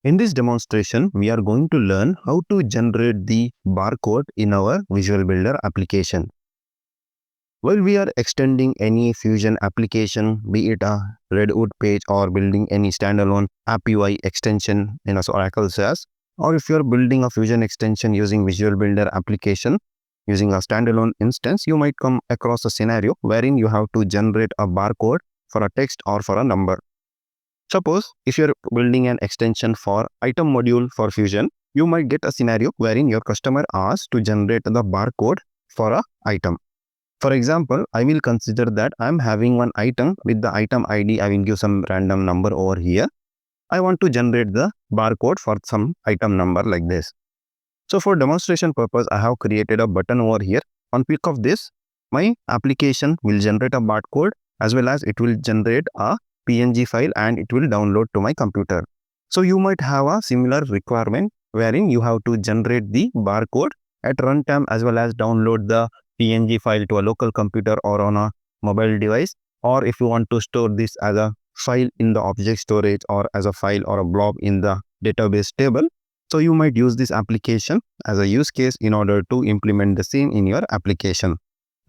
In this demonstration, we are going to learn how to generate the barcode in our Visual Builder application. While we are extending any Fusion application, be it a Redwood page or building any standalone app UI extension in Oracle SAS, or if you are building a Fusion extension using Visual Builder application using a standalone instance, you might come across a scenario wherein you have to generate a barcode for a text or for a number. Suppose if you're building an extension for item module for Fusion, you might get a scenario wherein your customer asks to generate the barcode for an item. For example, I will consider that I'm having one item with the item ID. I will give some random number over here. I want to generate the barcode for some item number like this. So for demonstration purpose, I have created a button over here. On click of this, my application will generate a barcode as well as it will generate a PNG file and it will download to my computer. So you might have a similar requirement wherein you have to generate the barcode at runtime as well as download the PNG file to a local computer or on a mobile device, or if you want to store this as a file in the object storage or as a file or a blob in the database table. So you might use this application as a use case in order to implement the same in your application.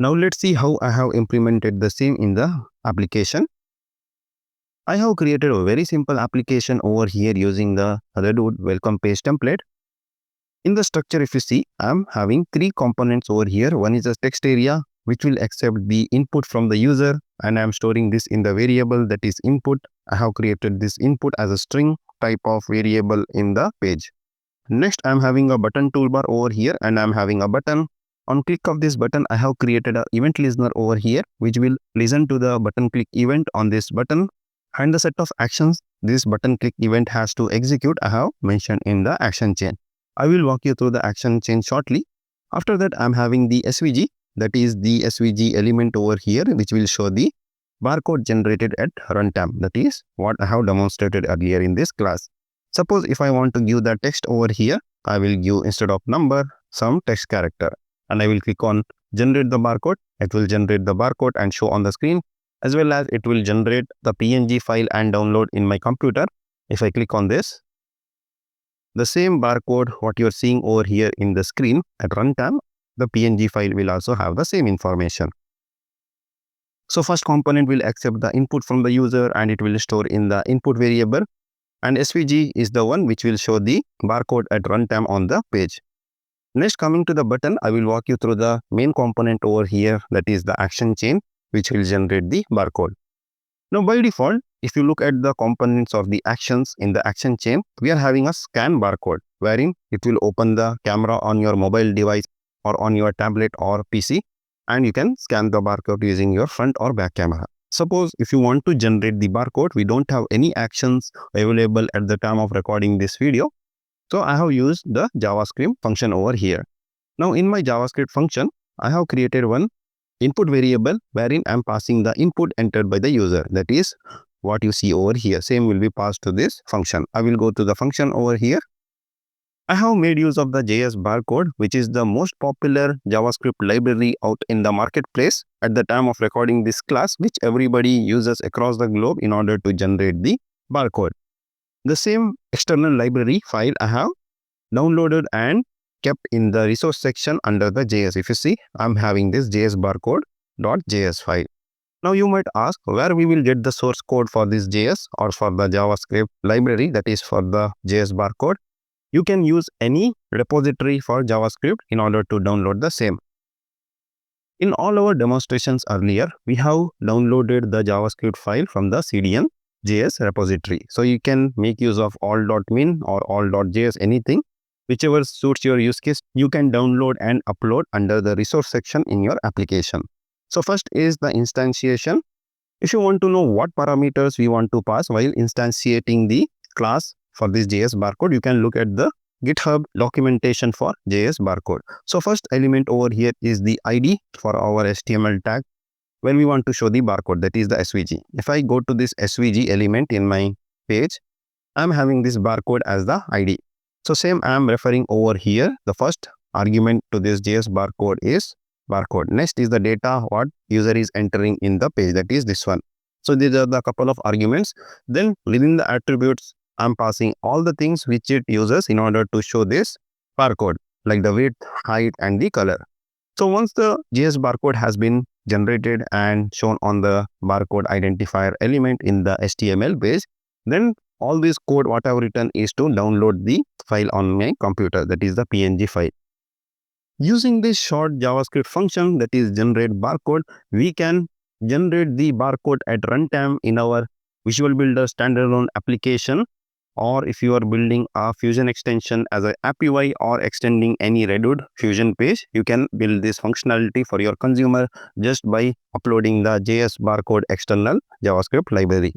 Now let's see how I have implemented the same in the application. I have created a very simple application over here using the Redwood welcome page template. In the structure, if you see, I'm having three components over here. One is a text area, which will accept the input from the user, and I'm storing this in the variable that is input. I have created this input as a string type of variable in the page. Next, I'm having a button toolbar over here, and I'm having a button. On click of this button, I have created an event listener over here, which will listen to the button click event on this button. And the set of actions this button click event has to execute, I have mentioned in the action chain. I will walk you through the action chain shortly. After that, I'm having the SVG, that is the SVG element over here, which will show the barcode generated at runtime. That is what I have demonstrated earlier in this class. Suppose if I want to give the text over here, I will give instead of number, some text character. And I will click on generate the barcode. It will generate the barcode and show on the screen, as well as it will generate the PNG file and download in my computer. If I click on this, the same barcode what you're seeing over here in the screen at runtime, the PNG file will also have the same information. So first component will accept the input from the user and it will store in the input variable, and SVG is the one which will show the barcode at runtime on the page. Next, coming to the button, I will walk you through the main component over here, that is the action chain, which will generate the barcode. Now by default, if you look at the components of the actions in the action chain, we are having a scan barcode wherein it will open the camera on your mobile device or on your tablet or PC, and you can scan the barcode using your front or back camera. Suppose if you want to generate the barcode, we don't have any actions available at the time of recording this video. So I have used the JavaScript function over here. Now in my JavaScript function, I have created one input variable wherein I'm passing the input entered by the user. That is what you see over here. Same will be passed to this function. I will go to the function over here. I have made use of the jsbarcode, which is the most popular JavaScript library out in the marketplace at the time of recording this class, which everybody uses across the globe in order to generate the barcode. The same external library file I have downloaded and kept in the resource section under the JS. If you see, I'm having this jsbarcode.js file. Now you might ask where we will get the source code for this JS or for the JavaScript library, that is for the jsbarcode. You can use any repository for JavaScript in order to download the same. In all our demonstrations earlier, we have downloaded the JavaScript file from the CDN.js repository. So you can make use of all.min or all.js, anything. Whichever suits your use case, you can download and upload under the resource section in your application. So first is the instantiation. If you want to know what parameters we want to pass while instantiating the class for this jsbarcode, you can look at the GitHub documentation for jsbarcode. So first element over here is the ID for our HTML tag when we want to show the barcode, that is the SVG. If I go to this SVG element in my page, I'm having this barcode as the ID. So same I am referring over here. The first argument to this jsbarcode is barcode. Next is the data what user is entering in the page, that is this one. So these are the couple of arguments. Then within the attributes, I'm passing all the things which it uses in order to show this barcode, like the width, height, and the color. So once the JS barcode has been generated and shown on the barcode identifier element in the HTML page, then all this code what I've written is to download the file on my computer, that is the PNG file. Using this short JavaScript function, that is generate barcode, we can generate the barcode at runtime in our Visual Builder standalone application, or if you are building a Fusion extension as an app UI or extending any Redwood Fusion page, you can build this functionality for your consumer just by uploading the JS barcode external JavaScript library.